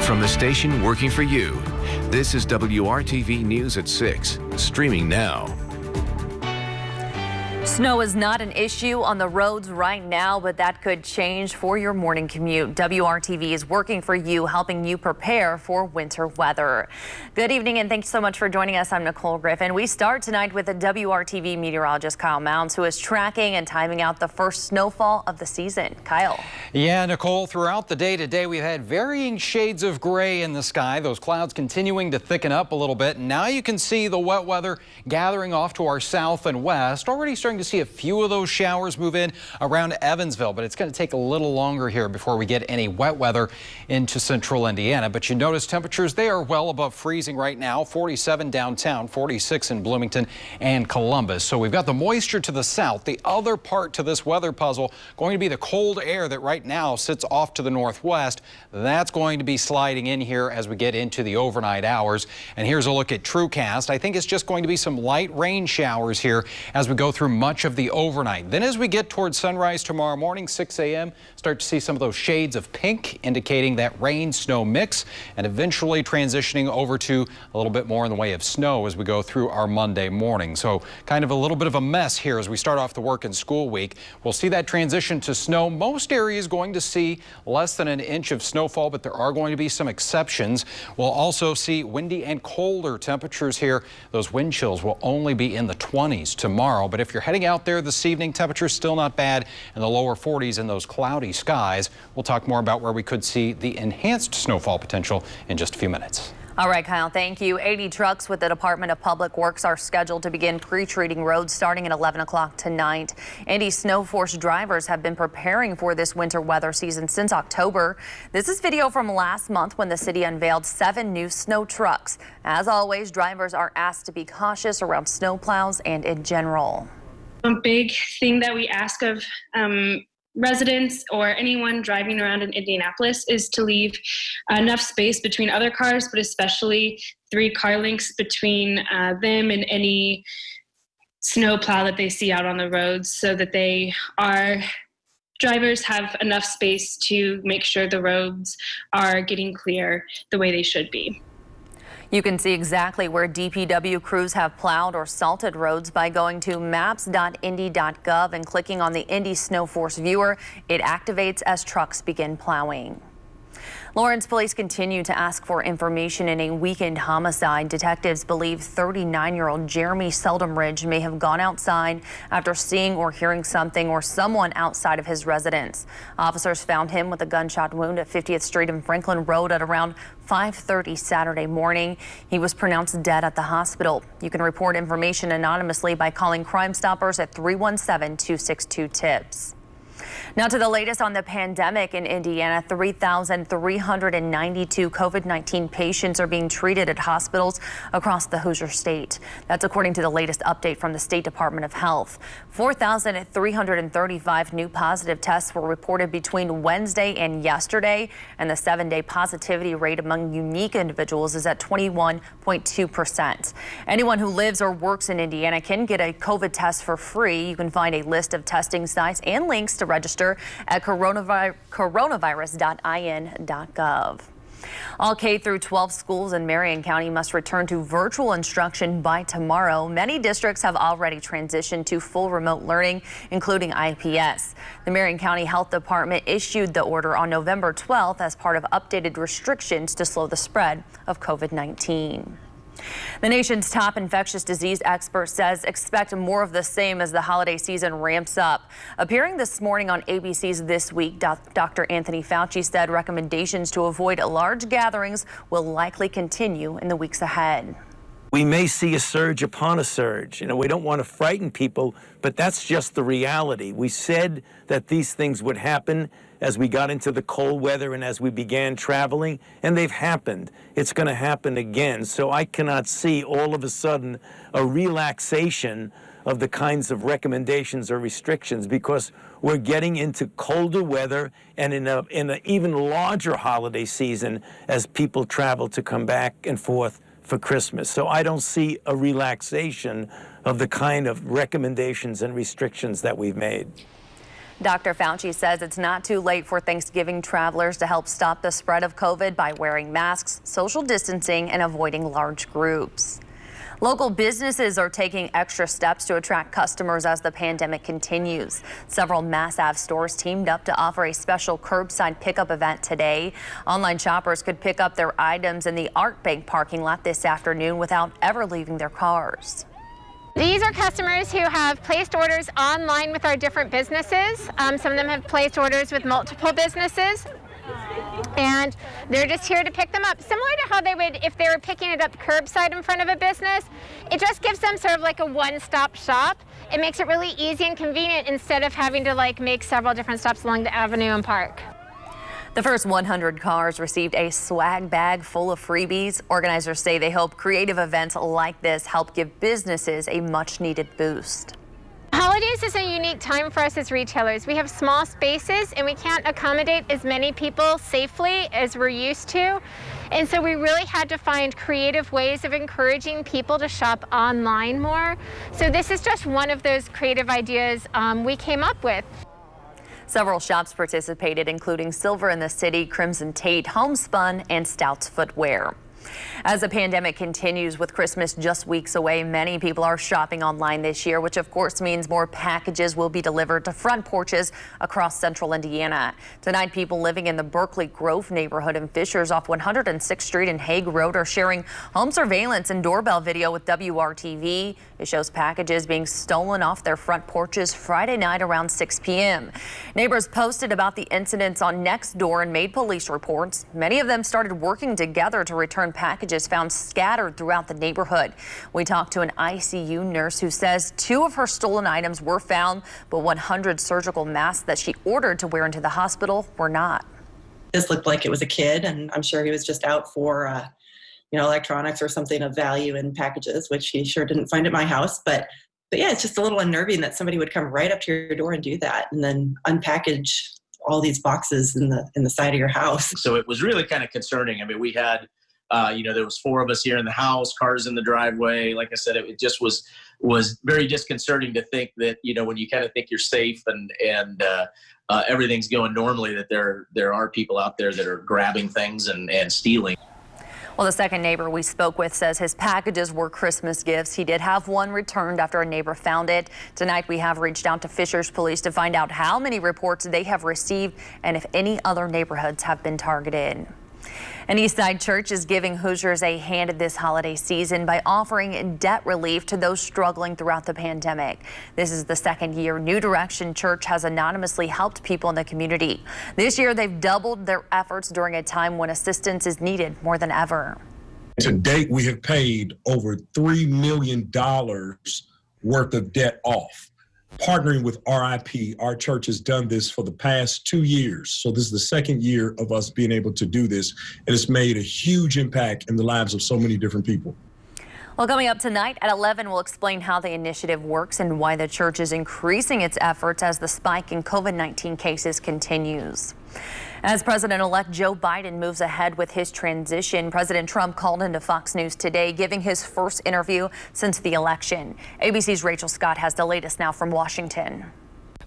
From the station working for you, this is WRTV News at 6, streaming now. Snow is not an issue on the roads right now, but that could change for your morning commute. WRTV is working for you, helping you prepare for winter weather. Good evening, and thanks so much for joining us. I'm Nicole Griffin. We start tonight with the WRTV meteorologist Kyle Mounds, who is tracking and timing out the first snowfall of the season. Kyle. Yeah, Nicole, throughout the day today, we've had varying shades of gray in the sky. Those clouds continuing to thicken up a little bit. Now you can see the wet weather gathering off to our south and west. Already starting to see a few of those showers move in around Evansville, but it's going to take a little longer here before we get any wet weather into central Indiana. But you notice temperatures, they are well above freezing right now. 47 downtown, 46 in Bloomington and Columbus. So we've got the moisture to the south. The other part to this weather puzzle going to be the cold air that right now sits off to the northwest. That's going to be sliding in here as we get into the overnight hours. And here's a look at TrueCast. I think it's just going to be some light rain showers here as we go through much of the overnight. Then as we get towards sunrise tomorrow morning, 6 a.m., start to see some of those shades of pink indicating that rain snow mix, and eventually transitioning over to a little bit more in the way of snow as we go through our Monday morning. So kind of a little bit of a mess here as we start off the work and school week. We'll see that transition to snow. Most areas going to see less than an inch of snowfall, but there are going to be some exceptions. We'll also see windy and colder temperatures here. Those wind chills will only be in the 20s tomorrow, but if you're heading out there this evening, temperatures still not bad in the lower 40s in those cloudy skies. We'll talk more about where we could see the enhanced snowfall potential in just a few minutes. All right, Kyle, thank you. 80 trucks with the Department of Public Works are scheduled to begin pre-treating roads starting at 11 o'clock tonight. Indy Snow Force drivers have been preparing for this winter weather season since October. This is video from last month when the city unveiled 7 new snow trucks. As always, drivers are asked to be cautious around snowplows and in general. A big thing that we ask of residents or anyone driving around in Indianapolis is to leave enough space between other cars, but especially 3 car lengths between them and any snowplow that they see out on the roads, so that drivers have enough space to make sure the roads are getting clear the way they should be. You can see exactly where DPW crews have plowed or salted roads by going to maps.indy.gov and clicking on the Indy Snow Force viewer. It activates as trucks begin plowing. Lawrence police continue to ask for information in a weekend homicide. Detectives believe 39-year-old Jeremy Seldom-Ridge may have gone outside after seeing or hearing something or someone outside of his residence. Officers found him with a gunshot wound at 50th Street and Franklin Road at around 5:30 Saturday morning. He was pronounced dead at the hospital. You can report information anonymously by calling Crime Stoppers at 317-262-TIPS. Now to the latest on the pandemic in Indiana. 3,392 COVID-19 patients are being treated at hospitals across the Hoosier State. That's according to the latest update from the State Department of Health. 4,335 new positive tests were reported between Wednesday and yesterday, and the 7-day positivity rate among unique individuals is at 21.2%. Anyone who lives or works in Indiana can get a COVID test for free. You can find a list of testing sites and links to register at coronavirus.in.gov. All K through 12 schools in Marion County must return to virtual instruction by tomorrow. Many districts have already transitioned to full remote learning, including IPS. The Marion County Health Department issued the order on November 12th as part of updated restrictions to slow the spread of COVID-19. The nation's top infectious disease expert says expect more of the same as the holiday season ramps up. Appearing this morning on ABC's This Week, Dr. Anthony Fauci said recommendations to avoid large gatherings will likely continue in the weeks ahead. We may see a surge upon a surge. We don't want to frighten people, but that's just the reality. We said that these things would happen as we got into the cold weather and as we began traveling, and they've happened. It's going to happen again. So I cannot see all of a sudden a relaxation of the kinds of recommendations or restrictions, because we're getting into colder weather and in an even larger holiday season as people travel to come back and forth for Christmas. So I don't see a relaxation of the kind of recommendations and restrictions that we've made. Dr. Fauci says it's not too late for Thanksgiving travelers to help stop the spread of COVID by wearing masks, social distancing, and avoiding large groups. Local businesses are taking extra steps to attract customers as the pandemic continues. Several Mass Ave stores teamed up to offer a special curbside pickup event today. Online shoppers could pick up their items in the Art Bank parking lot this afternoon without ever leaving their cars. These are customers who have placed orders online with our different businesses. Some of them have placed orders with multiple businesses. And they're just here to pick them up. Similar to how they would if they were picking it up curbside in front of a business. It just gives them sort of like a one-stop shop. It makes it really easy and convenient instead of having to make several different stops along the avenue and park. The first 100 cars received a swag bag full of freebies. Organizers say they hope creative events like this help give businesses a much-needed boost. Holidays is a unique time for us as retailers. We have small spaces and we can't accommodate as many people safely as we're used to. And so we really had to find creative ways of encouraging people to shop online more. So this is just one of those creative ideas we came up with. Several shops participated, including Silver in the City, Crimson Tate, Homespun, and Stouts Footwear. As the pandemic continues with Christmas just weeks away, many people are shopping online this year, which of course means more packages will be delivered to front porches across central Indiana. Tonight, people living in the Berkeley Grove neighborhood in Fishers off 106th Street and Hague Road are sharing home surveillance and doorbell video with WRTV. It shows packages being stolen off their front porches Friday night around 6 p.m. Neighbors posted about the incidents on Nextdoor and made police reports. Many of them started working together to return packages found scattered throughout the neighborhood. We talked to an ICU nurse who says 2 of her stolen items were found, but 100 surgical masks that she ordered to wear into the hospital were not. This looked like it was a kid, and I'm sure he was just out for electronics or something of value in packages, which he sure didn't find at my house. But yeah, it's just a little unnerving that somebody would come right up to your door and do that and then unpackage all these boxes in the side of your house. So it was really kind of concerning. I mean, we had there was 4 of us here in the house, cars in the driveway. Like I said, it just was very disconcerting to think that, when you kind of think you're safe and everything's going normally, that there are people out there that are grabbing things and stealing. Well, the second neighbor we spoke with says his packages were Christmas gifts. He did have one returned after a neighbor found it. Tonight, we have reached out to Fishers Police to find out how many reports they have received and if any other neighborhoods have been targeted. An Eastside church is giving Hoosiers a hand this holiday season by offering debt relief to those struggling throughout the pandemic. This is the second year New Direction Church has anonymously helped people in the community. This year, they've doubled their efforts during a time when assistance is needed more than ever. To date, we have paid over $3 million worth of debt off. Partnering with RIP, our church has done this for the past 2 years. So this is the second year of us being able to do this. And it's made a huge impact in the lives of so many different people. Well, coming up tonight at 11, we'll explain how the initiative works and why the church is increasing its efforts as the spike in COVID-19 cases continues. As President-elect Joe Biden moves ahead with his transition, President Trump called into Fox News today, giving his first interview since the election. ABC's Rachel Scott has the latest now from Washington.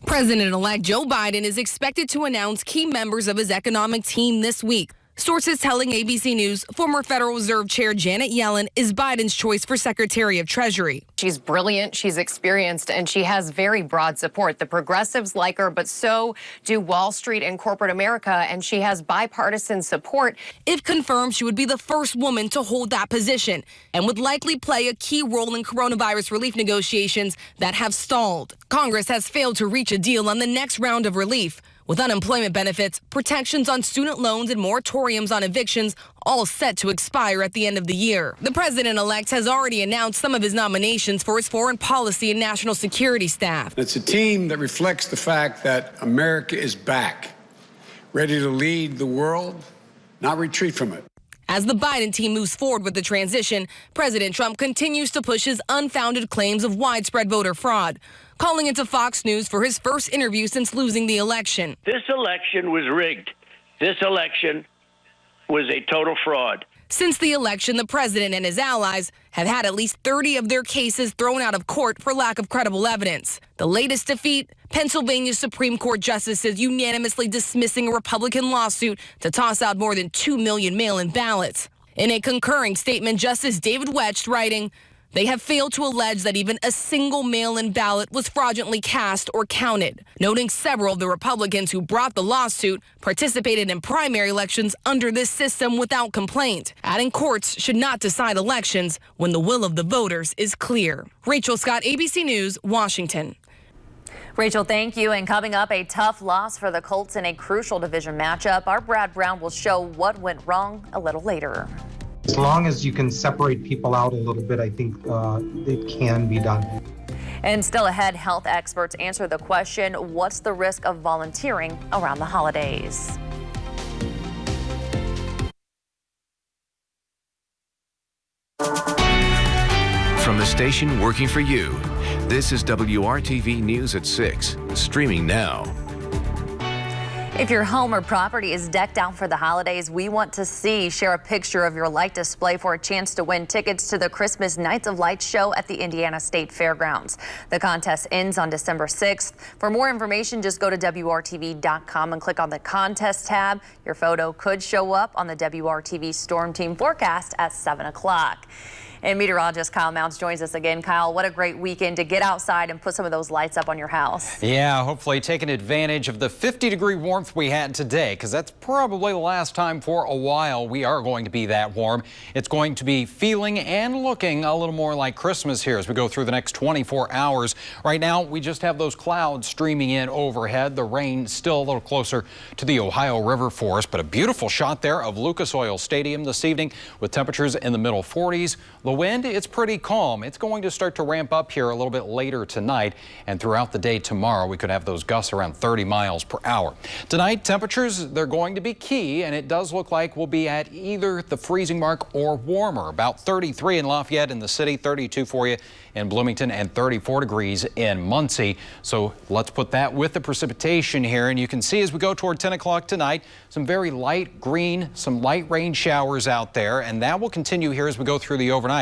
President-elect Joe Biden is expected to announce key members of his economic team this week. Sources telling ABC News former Federal Reserve Chair Janet Yellen is Biden's choice for Secretary of Treasury. She's brilliant, she's experienced, and she has very broad support. The progressives like her, but so do Wall Street and corporate America, and she has bipartisan support. If confirmed, she would be the first woman to hold that position and would likely play a key role in coronavirus relief negotiations that have stalled. Congress has failed to reach a deal on the next round of relief, with unemployment benefits, protections on student loans, and moratoriums on evictions all set to expire at the end of the year. The president-elect has already announced some of his nominations for his foreign policy and national security staff. It's a team that reflects the fact that America is back, ready to lead the world, not retreat from it. As the Biden team moves forward with the transition, President Trump continues to push his unfounded claims of widespread voter fraud, calling into Fox News for his first interview since losing the election. This election was rigged. This election was a total fraud. Since the election, the president and his allies have had at least 30 of their cases thrown out of court for lack of credible evidence. The latest defeat, Pennsylvania Supreme Court justices unanimously dismissing a Republican lawsuit to toss out more than 2 million mail-in ballots. In a concurring statement, Justice David Wetsch writing, they have failed to allege that even a single mail-in ballot was fraudulently cast or counted, noting several of the Republicans who brought the lawsuit participated in primary elections under this system without complaint, adding courts should not decide elections when the will of the voters is clear. Rachel Scott, ABC News, Washington. Rachel, thank you. And coming up, a tough loss for the Colts in a crucial division matchup. Our Brad Brown will show what went wrong a little later. As long as you can separate people out a little bit, I think it can be done. And still ahead, health experts answer the question, what's the risk of volunteering around the holidays? From the station working for you, this is WRTV News at 6, streaming now. If your home or property is decked out for the holidays, we want to share a picture of your light display for a chance to win tickets to the Christmas Nights of Lights show at the Indiana State Fairgrounds. The contest ends on December 6th. For more information, just go to WRTV.com and click on the contest tab. Your photo could show up on the WRTV Storm Team forecast at 7 o'clock. And meteorologist Kyle Mounts joins us again. Kyle, what a great weekend to get outside and put some of those lights up on your house. Yeah, hopefully taking advantage of the 50-degree warmth we had today, because that's probably the last time for a while we are going to be that warm. It's going to be feeling and looking a little more like Christmas here as we go through the next 24 hours. Right now, we just have those clouds streaming in overhead. The rain still a little closer to the Ohio River for us, but a beautiful shot there of Lucas Oil Stadium this evening with temperatures in the middle 40s. The wind, it's pretty calm. It's going to start to ramp up here a little bit later tonight, and throughout the day tomorrow we could have those gusts around 30 miles per hour. Tonight, temperatures, they're going to be key, and it does look like we'll be at either the freezing mark or warmer. About 33 in Lafayette in the city, 32 for you in Bloomington, and 34 degrees in Muncie. So let's put that with the precipitation here, and you can see as we go toward 10 o'clock tonight, some very light green, some light rain showers out there, and that will continue here as we go through the overnight.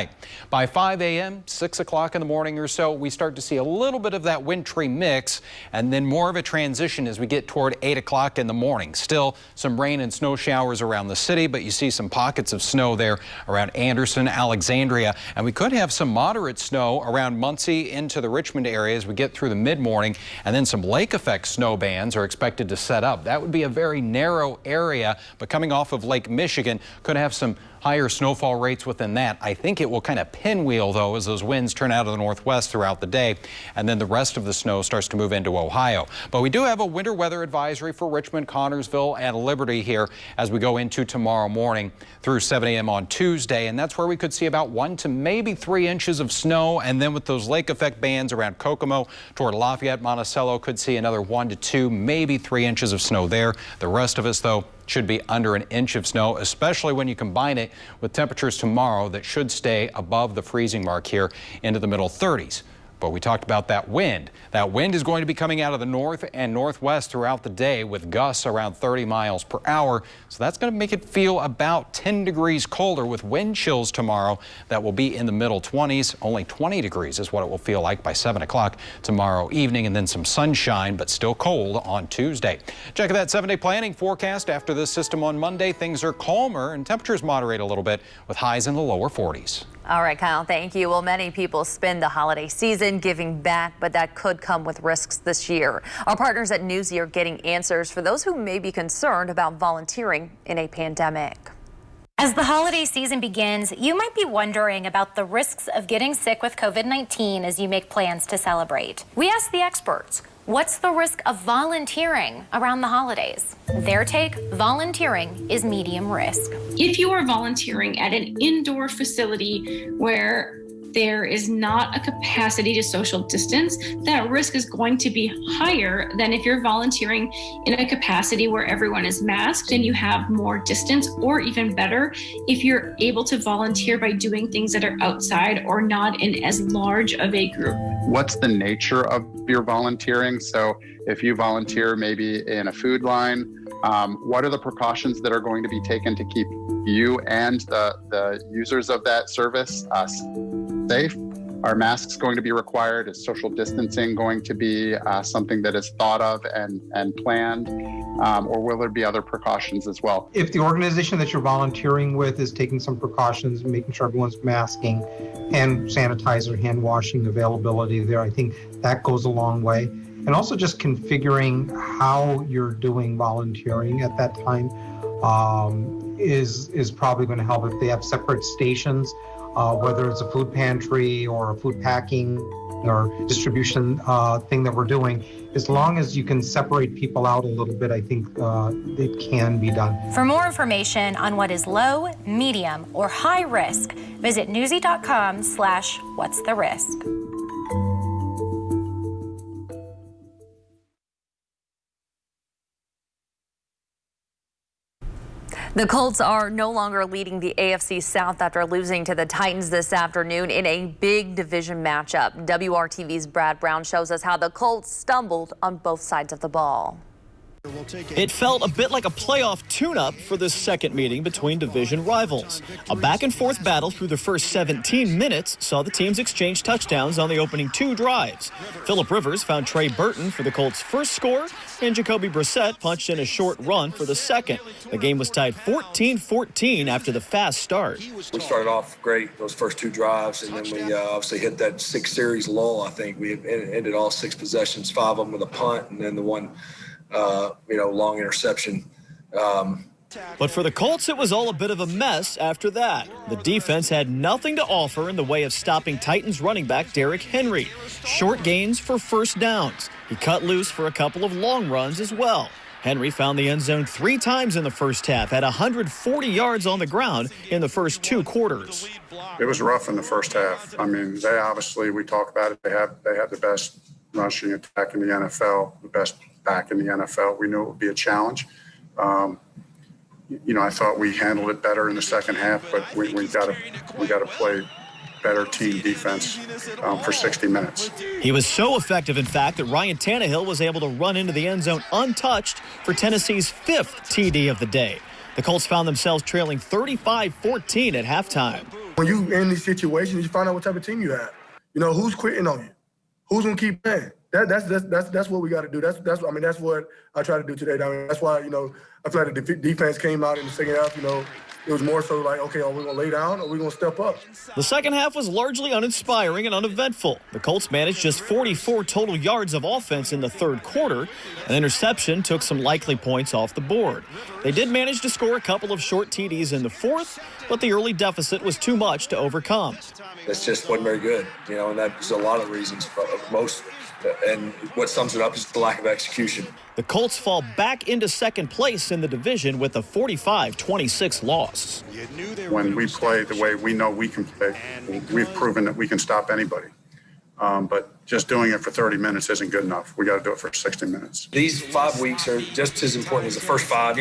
By 5 a.m., 6 o'clock in the morning or so, we start to see a little bit of that wintry mix, and then more of a transition as we get toward 8 o'clock in the morning. Still some rain and snow showers around the city, but you see some pockets of snow there around Anderson, Alexandria, and we could have some moderate snow around Muncie into the Richmond area as we get through the mid-morning, and then some lake effect snow bands are expected to set up. That would be a very narrow area, but coming off of Lake Michigan, could have some higher snowfall rates within that. I think it will kind of pinwheel, though, as those winds turn out of the northwest throughout the day, and then the rest of the snow starts to move into Ohio. But we do have a winter weather advisory for Richmond, Connorsville, and Liberty here as we go into tomorrow morning through 7 a.m. on Tuesday, and that's where we could see about 1 to maybe 3 inches of snow, and then with those lake effect bands around Kokomo toward Lafayette, Monticello, could see another 1 to 2, maybe 3 inches of snow there. The rest of us, though, should be under an inch of snow, especially when you combine it with temperatures tomorrow that should stay above the freezing mark here into the middle 30s. But we talked about that wind. That wind is going to be coming out of the north and northwest throughout the day with gusts around 30 miles per hour. So that's going to make it feel about 10 degrees colder with wind chills tomorrow that will be in the middle 20s. Only 20 degrees is what it will feel like by 7 o'clock tomorrow evening, and then some sunshine, but still cold on Tuesday. Check that 7-day planning forecast. After this system on Monday, things are calmer and temperatures moderate a little bit with highs in the lower 40s. All right, Kyle, thank you. Well, many people spend the holiday season giving back, but that could come with risks this year. Our partners at Newsy are getting answers for those who may be concerned about volunteering in a pandemic. As the holiday season begins, you might be wondering about the risks of getting sick with COVID-19 as you make plans to celebrate. We asked the experts, what's the risk of volunteering around the holidays? Their take, volunteering is medium risk. If you are volunteering at an indoor facility where there is not a capacity to social distance, that risk is going to be higher than if you're volunteering in a capacity where everyone is masked and you have more distance, or even better, if you're able to volunteer by doing things that are outside or not in as large of a group. What's the nature of your volunteering? So if you volunteer maybe in a food line What are the precautions that are going to be taken to keep you and the users of that service safe? Are masks going to be required? Is social distancing going to be something that is thought of and planned? Or will there be other precautions as well? If the organization that you're volunteering with is taking some precautions, making sure everyone's masking, hand sanitizer, hand washing availability there, I think that goes a long way. And also just configuring how you're doing volunteering at that time is probably going to help. If they have separate stations, whether it's a food pantry or a food packing or distribution thing that we're doing, as long as you can separate people out a little bit, I think it can be done. For more information on what is low, medium, or high risk, visit newsy.com/what's the risk. The Colts are no longer leading the AFC South after losing to the Titans this afternoon in a big division matchup. WRTV's Brad Brown shows us how the Colts stumbled on both sides of the ball. It felt a bit like a playoff tune-up for the second meeting between division rivals. A back-and-forth battle through the first 17 minutes saw the teams exchange touchdowns on the opening 2 drives. Phillip Rivers found Trey Burton for the Colts' first score, and Jacoby Brissett punched in a short run for the second. The game was tied 14-14 after the fast start. We started off great those first 2 drives, and then we obviously hit that 6-series lull. I think we ended all 6 possessions, 5 of them with a punt, and then the one long interception. But for the Colts, it was all a bit of a mess after that. The defense had nothing to offer in the way of stopping Titans running back Derrick Henry. Short gains for first downs. He cut loose for a couple of long runs as well. Henry found the end zone 3 times in the first half, had 140 yards on the ground in the first 2 quarters. It was rough in the first half. I mean, they obviously, we talk about it, they have the best rushing attack in the NFL, the best back in the NFL. We knew it would be a challenge. I thought we handled it better in the second half, but we got to play better team defense for 60 minutes. He was so effective, in fact, that Ryan Tannehill was able to run into the end zone untouched for Tennessee's 5th TD of the day. The Colts found themselves trailing 35-14 at halftime. When you in these situations, you find out what type of team you have. Who's quitting on you, who's gonna keep playing. That's what we got to do. That's what I try to do today. That's why I feel like the defense came out in the second half. It was more so like, okay, are we gonna lay down or are we gonna step up? The second half was largely uninspiring and uneventful. The Colts managed just 44 total yards of offense in the third quarter. An interception took some likely points off the board. They did manage to score a couple of short TDs in the fourth, but the early deficit was too much to overcome. This just wasn't very good, and that's a lot of reasons. And what sums it up is the lack of execution. The Colts fall back into second place in the division with a 45-26 loss. When we play the way we know we can play, we've proven that we can stop anybody. But just doing it for 30 minutes isn't good enough. We got to do it for 60 minutes. These 5 weeks are just as important as the first 5.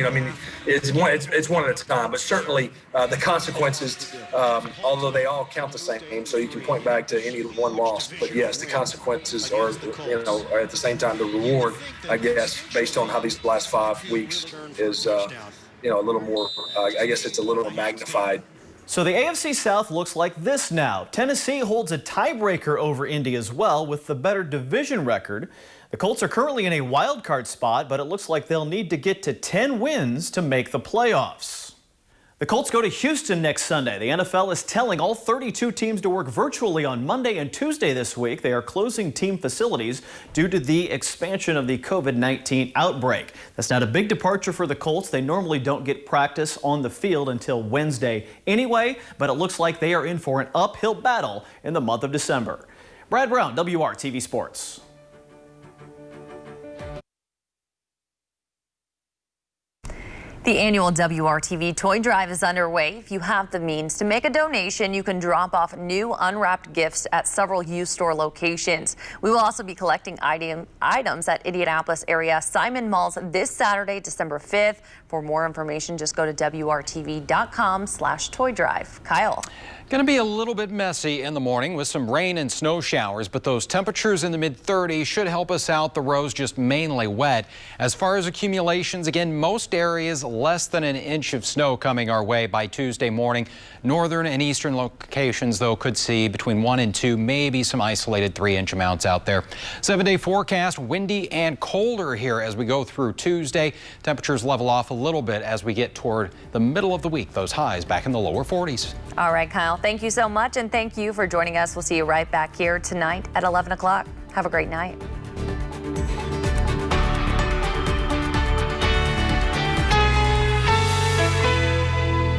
It's one at a time. But certainly the consequences, although they all count the same, so you can point back to any one loss. But yes, the consequences are at the same time the reward, I guess, based on how these last 5 weeks is, a little more. I guess it's a little magnified. So the AFC South looks like this now. Tennessee holds a tiebreaker over Indy as well with the better division record. The Colts are currently in a wild card spot, but it looks like they'll need to get to 10 wins to make the playoffs. The Colts go to Houston next Sunday. The NFL is telling all 32 teams to work virtually on Monday and Tuesday this week. They are closing team facilities due to the expansion of the COVID-19 outbreak. That's not a big departure for the Colts. They normally don't get practice on the field until Wednesday anyway, but it looks like they are in for an uphill battle in the month of December. Brad Brown, WRTV Sports. The annual WRTV Toy Drive is underway. If you have the means to make a donation, you can drop off new unwrapped gifts at several used store locations. We will also be collecting items at Indianapolis area Simon Malls this Saturday, December 5th. For more information, just go to WRTV.com/toy drive. Kyle. Going to be a little bit messy in the morning with some rain and snow showers, but those temperatures in the mid-30s should help us out. The roads just mainly wet. As far as accumulations, again, most areas less than an inch of snow coming our way by Tuesday morning. Northern and eastern locations, though, could see between 1 and 2, maybe some isolated 3-inch amounts out there. 7-day forecast, windy and colder here as we go through Tuesday. Temperatures level off a little bit as we get toward the middle of the week. Those highs back in the lower 40s. All right, Kyle, thank you so much, and thank you for joining us. We'll see you right back here tonight at 11 o'clock. Have a great night.